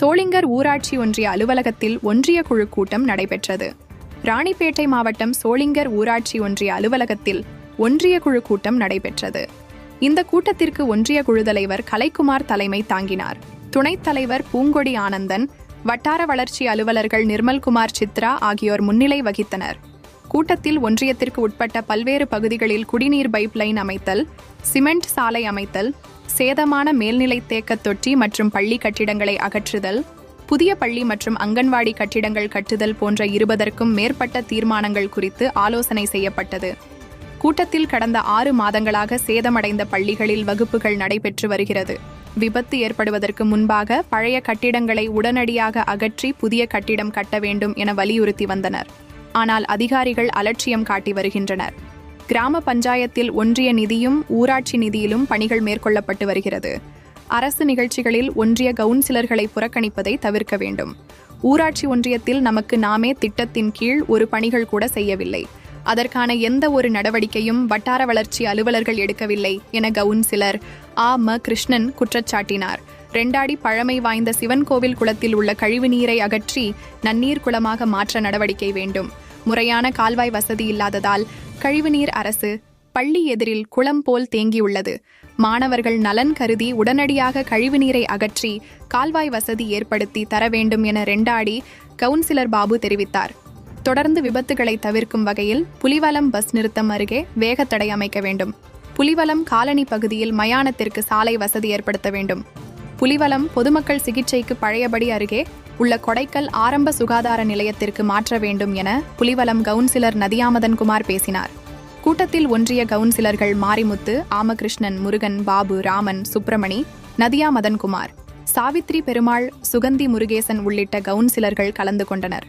சோளிங்கர் ஊராட்சி ஒன்றிய அலுவலகத்தில் ஒன்றிய குழு கூட்டம் நடைபெற்றது. ராணிப்பேட்டை மாவட்டம் சோளிங்கர் ஊராட்சி ஒன்றிய அலுவலகத்தில் ஒன்றிய குழு கூட்டம் நடைபெற்றது. இந்த கூட்டத்திற்கு ஒன்றிய குழு தலைவர் கலைக்குமார் தலைமை தாங்கினார். துணைத் தலைவர் பூங்கொடி ஆனந்தன், வட்டார வளர்ச்சி அலுவலர்கள் நிர்மல்குமார், சித்ரா ஆகியோர் முன்னிலை வகித்தனர். கூட்டத்தில் ஒன்றியத்திற்கு உட்பட்ட பல்வேறு பகுதிகளில் குடிநீர் பைப்லைன் அமைத்தல், சிமெண்ட் சாலை அமைத்தல், சேதமான மேல்நிலை தேக்கத் தொட்டி மற்றும் பள்ளி கட்டிடங்களை அகற்றுதல், புதிய பள்ளி மற்றும் அங்கன்வாடி கட்டிடங்கள் கட்டுதல் போன்ற 20க்கும் மேற்பட்ட தீர்மானங்கள் குறித்து ஆலோசனை செய்யப்பட்டது. கூட்டத்தில் கடந்த 6 மாதங்களாக சேதமடைந்த பள்ளிகளில் வகுப்புகள் நடைபெற்று வருகிறது. விபத்து ஏற்படுவதற்கு முன்பாக பழைய கட்டிடங்களை உடனடியாக அகற்றி புதிய கட்டிடம் கட்ட வேண்டும் என வலியுறுத்தி வந்தனர். ஆனால் அதிகாரிகள் அலட்சியம் காட்டி வருகின்றனர். கிராம பஞ்சாயத்தில் ஒன்றிய நிதியும் ஊராட்சி நிதியிலும் பணிகள் மேற்கொள்ளப்பட்டு வருகிறது. அரசு நிகழ்ச்சிகளில் ஒன்றிய கவுன்சிலர்களை புறக்கணிப்பதை தவிர்க்க வேண்டும். ஊராட்சி ஒன்றியத்தில் நமக்கு நாமே திட்டத்தின் கீழ் ஒரு பணிகள் கூட செய்யவில்லை. அதற்கான எந்த ஒரு நடவடிக்கையும் வட்டார வளர்ச்சி அலுவலர்கள் எடுக்கவில்லை என கவுன்சிலர் ம. கிருஷ்ணன் குற்றச்சாட்டினார். 2 அடி பழமை வாய்ந்த சிவன் கோவில் குளத்தில் உள்ள கழிவு நீரை அகற்றி நன்னீர் குளமாக மாற்ற நடவடிக்கை வேண்டும். முறையான கால்வாய் வசதி இல்லாததால் கழிவுநீர் அரசு பள்ளி எதிரில் குளம் போல் தேங்கியுள்ளது. மாணவர்கள் நலன் கருதி உடனடியாக கழிவுநீரை அகற்றி கால்வாய் வசதி ஏற்படுத்தி தர வேண்டும் என 2 அடி கவுன்சிலர் பாபு தெரிவித்தார். தொடர்ந்து விபத்துகளை தவிர்க்கும் வகையில் புலிவலம் பஸ் நிறுத்தம் அருகே வேகத்தடை அமைக்க வேண்டும். புலிவலம் காலனி பகுதியில் மயானத்திற்கு சாலை வசதி ஏற்படுத்த வேண்டும். புலிவலம் பொதுமக்கள் சிகிச்சைக்கு பழையபடி அருகே உள்ள கொடைக்கல் ஆரம்ப சுகாதார நிலையத்திற்கு மாற்ற வேண்டும் என புலிவலம் கவுன்சிலர் நதியாமதன்குமார் பேசினார். கூட்டத்தில் ஒன்றிய கவுன்சிலர்கள் மாரிமுத்து, ஆமகிருஷ்ணன், முருகன், பாபு, ராமன், சுப்பிரமணி, நதியாமதன்குமார், சாவித்ரி பெருமாள், சுகந்தி முருகேசன் உள்ளிட்ட கவுன்சிலர்கள் கலந்து கொண்டனர்.